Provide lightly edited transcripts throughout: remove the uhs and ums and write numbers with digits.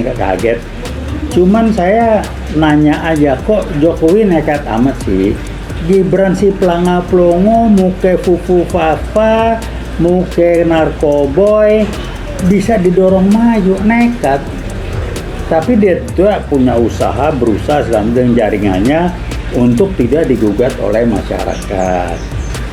nggak kaget. Cuman saya nanya aja, kok Jokowi nekat amat sih? Gibran si pelanga plongo, muke fufu fafa, muke narkoboy, bisa didorong maju, nekat. Tapi dia juga punya usaha, berusaha dengan jaringannya untuk tidak digugat oleh masyarakat.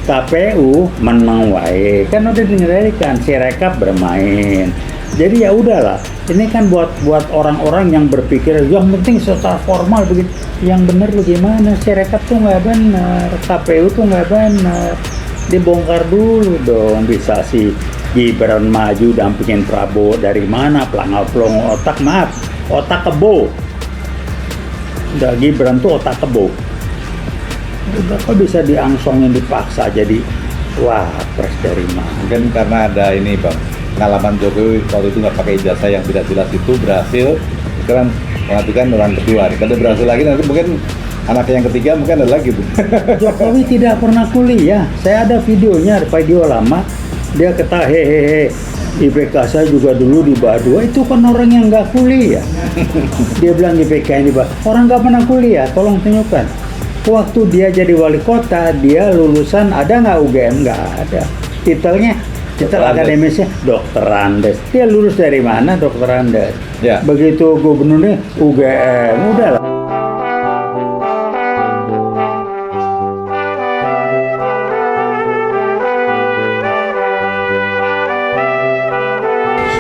KPU menang wae, kan udah dinyerikan, Sirekap bermain. Jadi ya udahlah, ini kan buat orang-orang yang berpikir yang penting secara formal begitu. Yang benar bagaimana? Sirekap tuh nggak benar, KPU tuh nggak benar. Dibongkar dulu dong, bisa si Gibran maju dampingin Prabowo dari mana? Pelangau-pelongo otak, maaf, otak kebo. Udah Gibran tuh otak kebo. Udah kok bisa diangsongin, dipaksa jadi wah pres dari mana? Mungkin karena ada ini Bang, pengalaman Jokowi waktu itu nggak pakai ijazah yang tidak jelas itu berhasil, sekarang mengajukan orang kedua. Kalau berhasil lagi nanti mungkin anak yang ketiga mungkin ada lagi Bu. Jokowi tidak pernah kuliah. Saya ada videonya, video lama. Dia kata hehehe, IPK saya juga dulu di bawah 2. Itu kan orang yang nggak kuliah. Dia bilang IPK ini orang nggak pernah kuliah. Tolong tunjukkan. Waktu dia jadi wali kota, dia lulusan ada nggak UGM? Nggak ada. Titelnya titel akademisnya Dokter Andes. Dia lulus dari mana Dokter Andes? Ya. Begitu gubernurnya UGM, udahlah.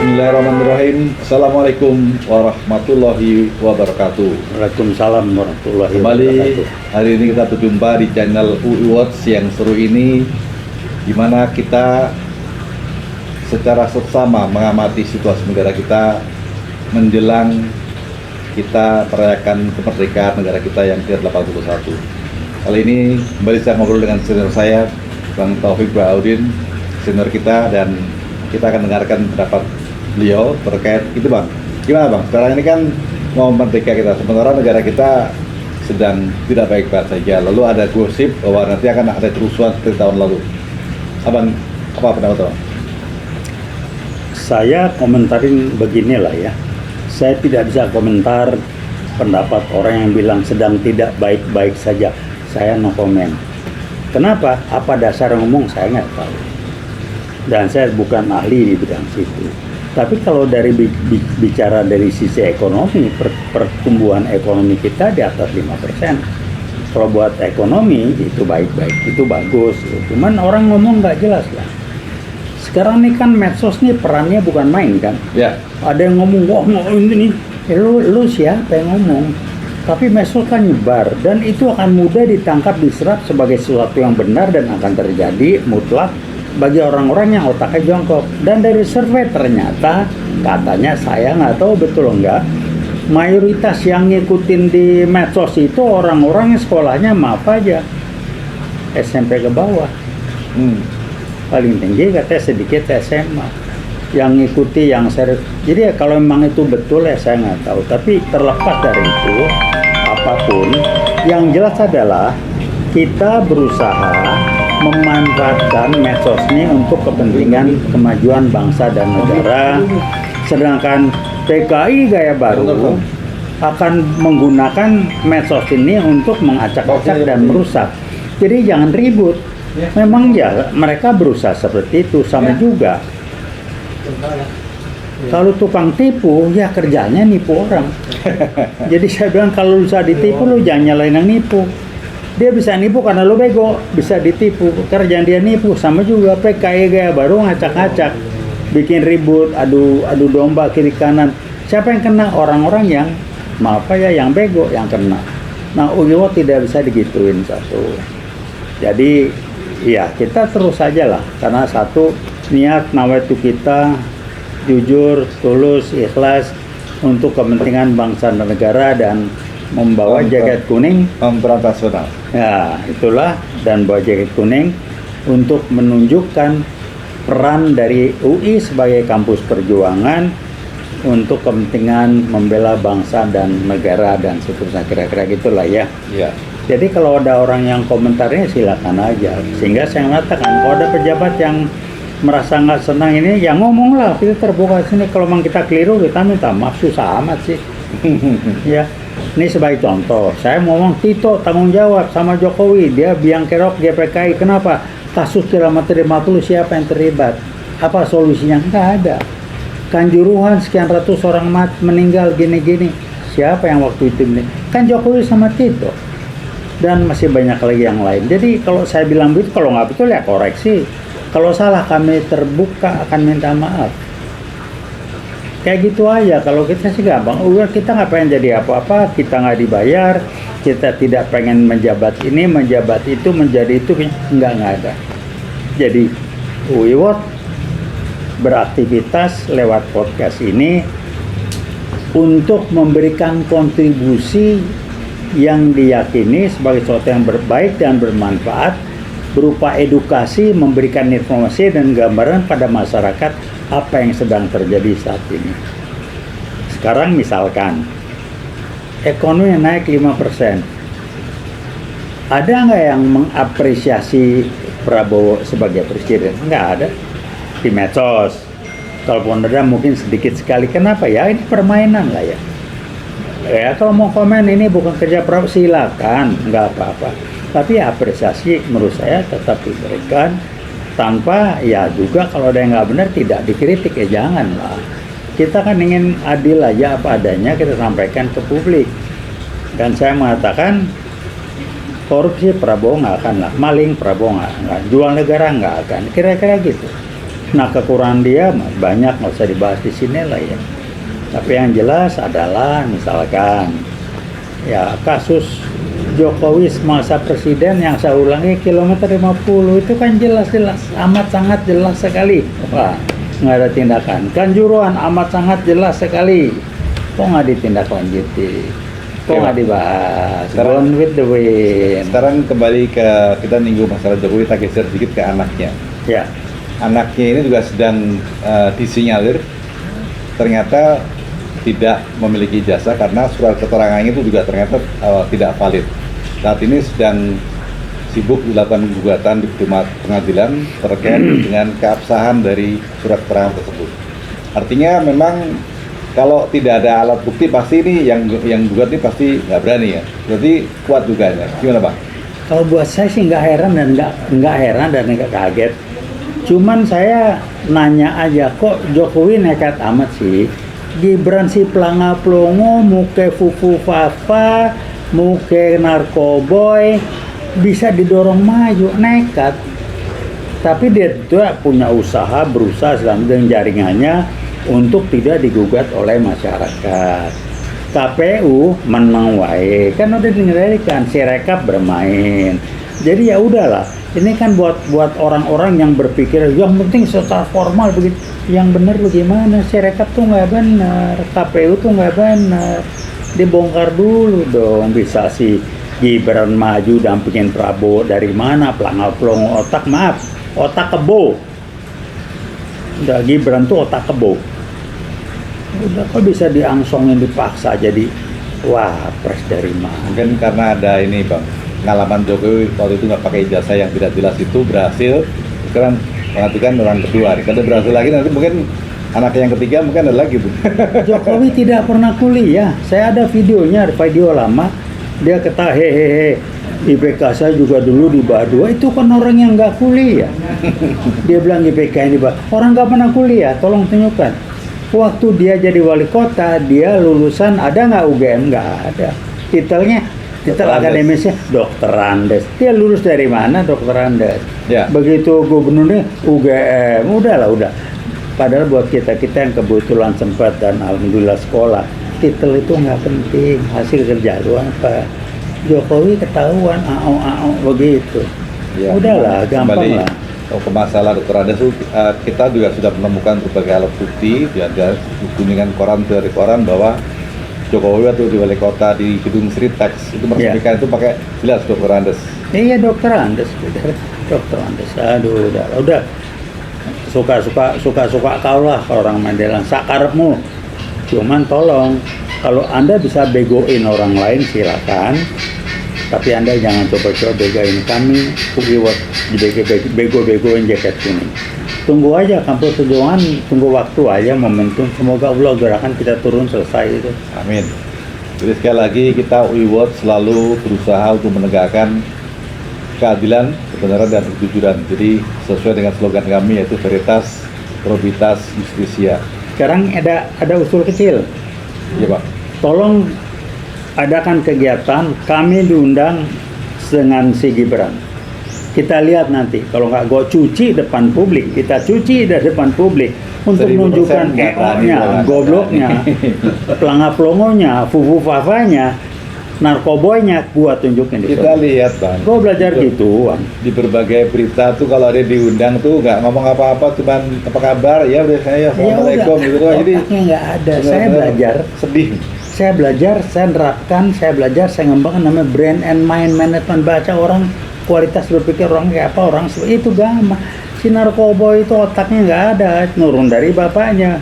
Bismillahirrahmanirrahim. Assalamualaikum warahmatullahi wabarakatuh. Waalaikumsalam warahmatullahi Kembali wabarakatuh. hari ini kita berjumpa di channel UI Watch yang seru ini, di mana kita secara seksama mengamati situasi negara kita menjelang kita merayakan kemerdekaan negara kita yang ke-81. Kali ini kembali saya ngobrol dengan senior saya, Bang Taufik Bahaudin, senior kita, dan kita akan dengarkan pendapat beliau terkait itu Bang. Gimana Bang? Sekarang ini kan mau merdeka kita, sementara negara kita sedang tidak baik-baik saja. Lalu ada gosip bahwa nanti akan ada kerusuhan seperti tahun lalu. Abang, apa pendapat Bang? Saya komentarin beginilah ya. Saya tidak bisa komentar pendapat orang yang bilang sedang tidak baik-baik saja. Saya no comment. Kenapa? Apa dasar ngomong saya nggak tahu. Dan saya bukan ahli di bidang situ. Tapi kalau dari bicara dari sisi ekonomi, pertumbuhan ekonomi kita di atas 5%. Kalau buat ekonomi itu baik-baik, itu bagus. Cuman orang ngomong nggak jelas lah. Sekarang nih kan medsos nih perannya bukan main kan. Ya. Ada yang ngomong, wah ini nih, lu siapa yang ngomong? Tapi medsos kan nyebar dan itu akan mudah ditangkap, diserap sebagai sesuatu yang benar dan akan terjadi mutlak bagi orang-orang yang otaknya jongkok. Dan dari survei ternyata katanya, saya nggak tahu betul enggak, mayoritas yang ngikutin di medsos itu orang-orang yang sekolahnya maaf aja SMP ke bawah. Paling tinggi katanya sedikit SMA yang ngikuti, yang serius. Jadi ya kalau memang itu betul ya saya nggak tahu. Tapi terlepas dari itu, apapun yang jelas adalah kita berusaha memanfaatkan medsos ini untuk kepentingan kemajuan bangsa dan negara. Sedangkan PKI Gaya Baru akan menggunakan medsos ini untuk mengacak-acak dan merusak. Jadi jangan ribut. Memang ya mereka berusaha seperti itu, sama juga. Kalau tukang tipu ya kerjanya nipu orang. Jadi saya bilang kalau lu bisa ditipu, lu jangan nyalain yang nipu. Dia bisa nipu karena lu bego, bisa ditipu. Kerjaan dia nipu. Sama juga PKI Gaya Baru ngacak-ngacak, bikin ribut, adu domba kiri kanan. Siapa yang kena? Orang-orang yang maaf ya, yang bego yang kena. Nah, UIWO tidak bisa digituin satu. Jadi ya kita terus saja lah, karena satu niat nawaitu kita jujur, tulus, ikhlas untuk kepentingan bangsa dan negara dan membawa jaket kuning Transnasional. ya itulah, dan bawa jaket kuning untuk menunjukkan peran dari UI sebagai kampus perjuangan untuk kepentingan membela bangsa dan negara dan seterusnya, kira-kira gitulah ya. Iya. Jadi kalau ada orang yang komentarnya silakan aja. Sehingga saya mengatakan kalau ada pejabat yang merasa nggak senang ini, ya ngomonglah, kita terbuka sini. Kalau memang kita keliru, kita minta maaf, susah amat sih. Ya, ini sebagai contoh, saya ngomong Tito tanggung jawab sama Jokowi, dia biang kerok GPKI, kenapa? Kasus kilometer 50 siapa yang terlibat? Apa solusinya? Nggak ada. Kanjuruhan sekian ratus orang meninggal gini-gini, siapa yang waktu itu ini? Kan Jokowi sama Tito. Dan masih banyak lagi yang lain. Jadi kalau saya bilang begitu, kalau nggak betul ya koreksi. Kalau salah kami terbuka akan minta maaf. Kayak gitu aja. Kalau kita sih gampang. Udah, kita nggak pengen jadi apa-apa, kita nggak dibayar, kita tidak pengen menjabat ini, menjabat itu, menjadi itu, nggak ada. Jadi Uiwot beraktivitas lewat podcast ini untuk memberikan kontribusi yang diyakini sebagai sesuatu yang berbaik dan bermanfaat berupa edukasi, memberikan informasi dan gambaran pada masyarakat apa yang sedang terjadi saat ini. Sekarang misalkan ekonomi naik 5%, ada nggak yang mengapresiasi Prabowo sebagai presiden? Nggak ada. Di medsos, kalaupun ada mungkin sedikit sekali. Kenapa ya? Ini permainan lah ya. Ya kalau mau komen ini bukan kerja Prabowo, silakan, nggak apa-apa. Tapi apresiasi menurut saya tetap diberikan, tanpa ya juga kalau ada yang nggak benar tidak dikritik, ya jangan lah. Kita kan ingin adil aja, apa adanya kita sampaikan ke publik. Dan saya mengatakan korupsi Prabowo nggak akan lah, maling Prabowo nggak, jual negara nggak akan, kira-kira gitu. Nah kekurangan dia banyak, nggak usah dibahas di sini lah ya. Tapi yang jelas adalah misalkan ya kasus Jokowi semasa presiden yang saya ulangi kilometer 50 itu kan jelas-jelas, amat sangat jelas sekali. Wah, nggak ada tindakan. Kanjuruhan amat sangat jelas sekali. Kok nggak ditindaklanjuti? Kok nggak dibahas? Gone with the wind. Sekarang kembali ke kita ninggung masalah Jokowi, kita geser sedikit ke anaknya. Ya. Anaknya ini juga sedang disinyalir ternyata tidak memiliki jasa karena surat keterangannya itu juga ternyata tidak valid. Saat ini sedang sibuk dilakukan gugatan di pengadilan terkait dengan keabsahan dari surat keterangan tersebut. Artinya memang kalau tidak ada alat bukti pasti ini yang gugat ini pasti nggak berani ya. Berarti kuat dugaannya. Gimana Pak? Kalau buat saya sih nggak heran dan nggak kaget. Cuman saya nanya aja, kok Jokowi nekat amat sih? Gibran si pelanga plongo, muke fufu fafa, muke narkoboy, bisa didorong maju, nekat. Tapi dia juga punya usaha, berusaha dengan jaringannya untuk tidak digugat oleh masyarakat. KPU menang wae, kan udah dinilaikan, Sirekap bermain. Jadi ya udahlah. Ini kan buat orang-orang yang berpikir yang penting secara formal begitu. Yang benar bagaimana? Sirekap tuh nggak benar, KPU tuh nggak benar. Dibongkar dulu dong. Bisa si Gibran maju dampingin Prabowo dari mana? Pelangal-pelongo otak kebo. Udah Gibran tuh otak kebo. Udah kok bisa diangsongin, dipaksa jadi wapres dari mana? Mungkin karena ada ini Bang, pengalaman Jokowi waktu itu nggak pakai ijazah yang tidak jelas itu berhasil. Sekarang mengatakan orang kedua, kalau berhasil lagi nanti mungkin anak yang ketiga mungkin ada lagi Bu. Jokowi tidak pernah kuliah. Saya ada videonya, video lama. Dia kata hehehe, IPK saya juga dulu di bawah 2. Itu kan orang yang nggak kuliah. Dia bilang IPK ini orang nggak pernah kuliah. Tolong tunjukkan. Waktu dia jadi wali kota, dia lulusan ada nggak UGM? Nggak ada. Titel akademisnya Dokter Andes. Dia lulus dari mana Dokter Andes? Ya. Begitu gubernurnya UGM, udah. Padahal buat kita yang kebetulan sempat dan alhamdulillah sekolah, titel itu nggak penting, hasil kerja lu apa. Jokowi ketahuan ao begitu. Ya, udahlah, gampang lah. Ke masalah Dokter Andes itu kita juga sudah menemukan berbagai alat bukti, ada kuningan koran dari koran bahwa Jokowi waktu di wali kota di gedung Sritex itu meresmikan itu pakai jelas Dokter Andes. Iya Dokter Andes. Aduh, udah. Suka kau lah orang Mandelan. Sakarepmu. Cuman tolong kalau Anda bisa begoin orang lain silakan. Tapi Anda jangan coba-coba begain kami, buat bego-begoin jaket kuning. Tunggu aja kampus perjuangan, tunggu waktu aja, momentum. Semoga Allah gerakan kita turun selesai itu. Amin. Jadi sekali lagi kita UIWOT selalu berusaha untuk menegakkan keadilan, kebenaran dan kejujuran. Jadi sesuai dengan slogan kami yaitu Veritas, Probitas, Justisia. Sekarang ada usul kecil. Iya Pak. Tolong adakan kegiatan, kami diundang dengan si Gibran. Kita lihat nanti, kalau nggak gue cuci depan publik, kita cuci di depan publik untuk 1000% menunjukkan nggak berani, EO-nya, nggak gobloknya, pelangap-pelongonya, fufu-fafanya, narkoboynya, gua tunjukin di Kita sana. lihat Bang. Gua belajar gituan. Di berbagai berita tuh kalau ada diundang tuh nggak ngomong apa-apa, cuman apa kabar, ya udah saya assalamualaikum gitu doang. Jadi otaknya nggak ada. Saya benar-benar belajar, sedih. saya belajar, saya nerapkan, saya belajar, saya ngembangkan namanya brain and mind management. Baca orang, kualitas berpikir orang kayak apa, orang itu gampang. Si narkoboy itu otaknya nggak ada, nurun dari bapaknya.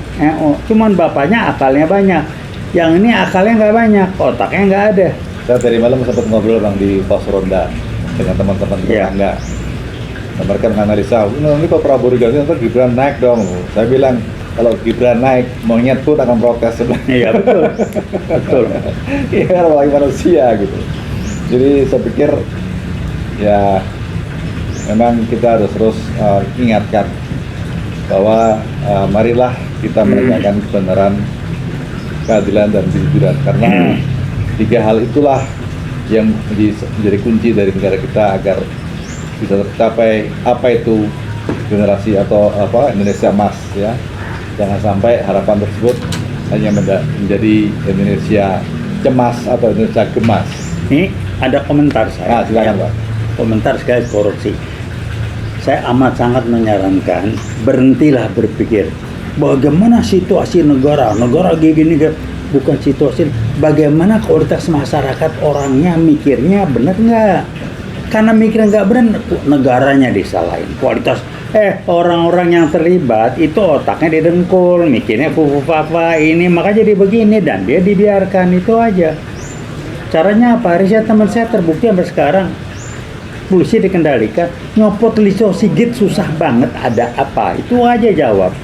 Cuman bapaknya akalnya banyak. Yang ini akalnya nggak banyak, otaknya nggak ada. Saya tadi malam sempat ngobrol Bang di pos ronda dengan teman-teman Iya. tetangga. Mereka menganalisa, ini kok Prabowo diganti, nanti Gibran naik dong. Saya bilang, kalau Gibran naik, monyet pun akan protes. Iya betul, betul. Iya, apalagi manusia gitu. Jadi saya pikir ya memang kita harus terus ingatkan bahwa marilah kita menegakkan kebenaran, keadilan dan kejujuran, karena tiga hal itulah yang menjadi kunci dari negara kita agar bisa tercapai apa itu generasi atau apa Indonesia emas ya. Jangan sampai harapan tersebut hanya menjadi Indonesia cemas atau Indonesia gemas. Ini ada komentar saya. Silakan Pak. Komentar sekali korupsi. Saya amat sangat menyarankan berhentilah berpikir bagaimana situasi negara gini, bukan situasi bagaimana kualitas masyarakat, orangnya mikirnya benar nggak, karena mikirnya nggak benar negaranya disalahin, kualitas orang-orang yang terlibat itu otaknya didengkul, mikirnya fufu-fafa ini, maka jadi begini dan dia dibiarkan. Itu aja caranya. Apa? Riset teman saya terbukti sampai sekarang polisi dikendalikan, nyopot Listo Sigit susah banget, ada apa? Itu aja jawab.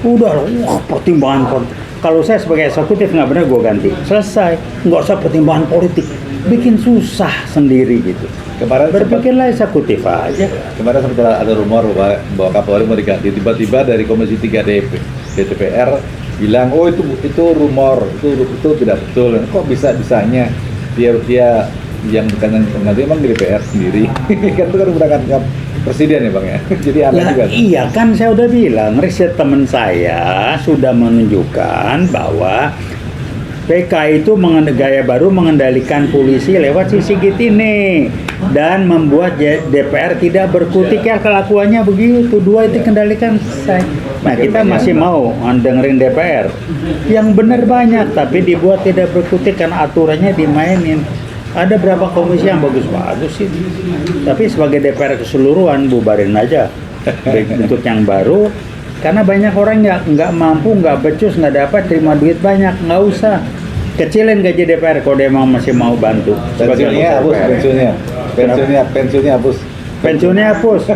Udah, pertimbangan. Kalau saya sebagai eksekutif nggak benar, gue ganti. Selesai, nggak usah pertimbangan politik. Bikin susah sendiri gitu. Kemarin Berpikirlah eksekutif aja. Kemarin sempat ada rumor bahwa Kapolri mau diganti. Tiba-tiba dari Komisi 3 DPR bilang, oh itu rumor, itu tidak betul. Kok bisanya dia yang bukan pengganti emang di DPR sendiri. Kan itu kan bukan presiden ya Bang ya. Jadi aneh juga. Iya kan, saya udah bilang, riset teman saya sudah menunjukkan bahwa PK itu gaya baru mengendalikan polisi lewat si Sigit ini dan membuat DPR tidak berkutik. Ya kelakuannya begitu, dua itu kendalikan saya. Nah kita masih mau dengerin DPR yang benar banyak, tapi dibuat tidak berkutik karena aturannya dimainin. Ada berapa komisi yang bagus-bagus sih, tapi sebagai DPR keseluruhan bubarin aja, bentuk yang baru. Karena banyak orang nggak mampu, nggak becus, nggak dapat terima duit banyak, nggak usah kecilin gaji DPR kalau dia emang masih mau bantu. Pensiunnya hapus, pensiunnya hapus. Pensiunnya hapus.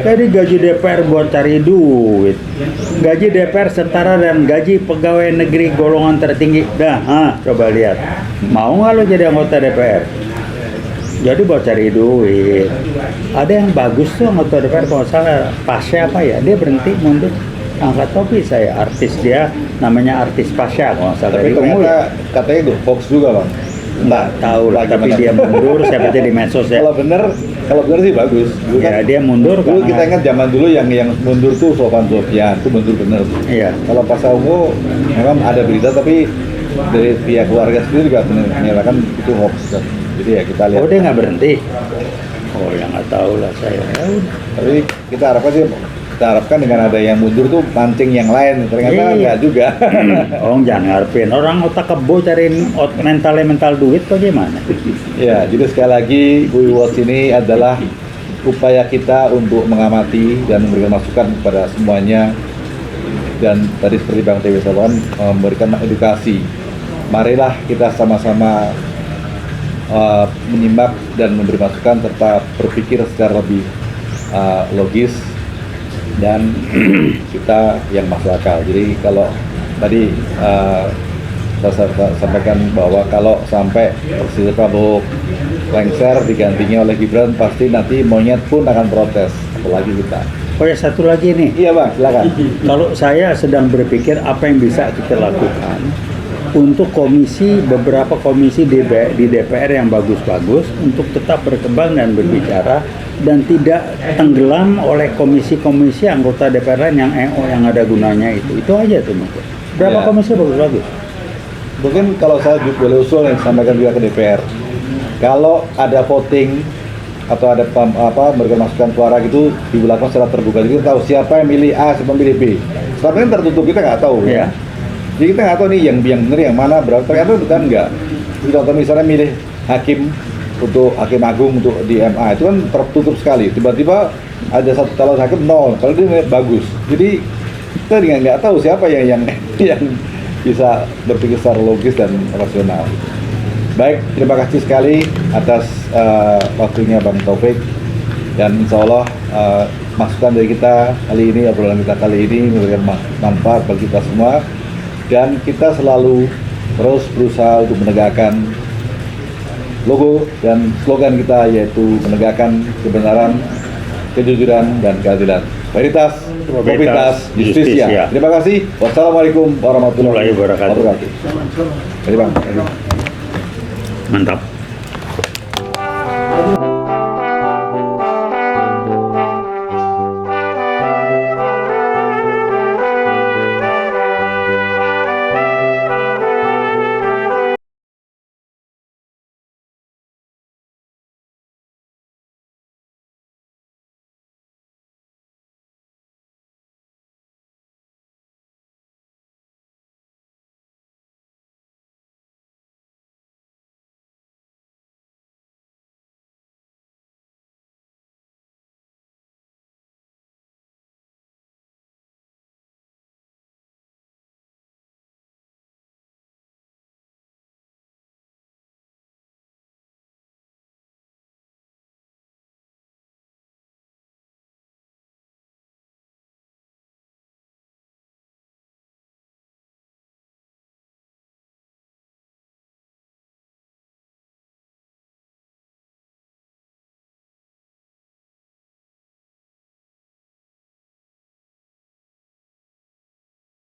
Jadi gaji DPR buat cari duit. Gaji DPR setara dan gaji pegawai negeri golongan tertinggi. Coba lihat. Mau nggak lo jadi anggota DPR? Jadi buat cari duit. Ada yang bagus tuh anggota DPR, kalau salah Pasha apa ya? Dia berhenti mundur. Angkat topi saya, artis dia namanya artis Pasha kalau salah. Tapi ternyata katanya hoax juga Bang. Nggak tahu lah, tapi dia mundur. Saya baca di medsos ya. Kalau bener sih bagus. Dulu Ya dia mundur dulu karena kita ingat zaman dulu yang mundur tuh Sofan Sofyan itu mundur bener. iya. Kalau pas Ungu memang ada berita tapi dari pihak keluarga sendiri juga menyatakan itu hoax. Jadi ya kita lihat. Oh dia nggak berhenti. Oh ya nggak tahu lah saya. Ya udah. Tapi kita harapkan dengan ada yang mundur tuh mancing yang lain. Ternyata enggak juga. Oh jangan ngarepin orang otak kebo cariin mental duit bagaimana? Ya, jadi sekali lagi UIWOT ini adalah upaya kita untuk mengamati dan memberikan masukan kepada semuanya. Dan tadi seperti Bang Tewi sampaikan, memberikan edukasi. Marilah kita sama-sama menyimak dan memberi masukan serta berpikir secara lebih logis dan kita yang masuk akal. Jadi kalau tadi saya sampaikan bahwa kalau sampai Presiden Prabowo lengser digantinya oleh Gibran, pasti nanti monyet pun akan protes, apalagi kita. Oh ya, satu lagi nih. Iya Bang, silakan. Kalau saya sedang berpikir apa yang bisa kita lakukan untuk beberapa komisi di DPR yang bagus-bagus untuk tetap berkembang dan berbicara dan tidak tenggelam oleh komisi-komisi anggota DPR lain yang ada gunanya itu aja tuh mungkin. Berapa Ya. komisi bagus-bagus? Mungkin kalau saya boleh usul yang disampaikan juga ke DPR, kalau ada voting atau ada memberikan masukan suara gitu dilakukan secara terbuka, jadi kita tahu siapa yang milih A, siapa yang milih B. Sekarang ini tertutup, kita nggak tahu Ya. Jadi kita nggak tahu nih yang benar yang mana berapa. Ternyata bukan nggak. Jadi contoh misalnya milih hakim untuk hakim agung untuk di MA itu kan tertutup sekali. Tiba-tiba ada satu calon hakim nol, kalau dia bagus. Jadi kita nggak tahu siapa yang bisa berpikir secara logis dan rasional. Baik, terima kasih sekali atas waktunya Bang Taufik, dan insya Allah masukan dari kita kali ini, obrolan kita kali ini memberikan manfaat bagi kita semua, dan kita selalu terus berusaha untuk menegakkan logo dan slogan kita, yaitu menegakkan kebenaran, kejujuran, dan keadilan. Veritas, Probitas, Justisia. Terima kasih. Wassalamualaikum warahmatullahi wabarakatuh. Terima kasih Bang. Mantap.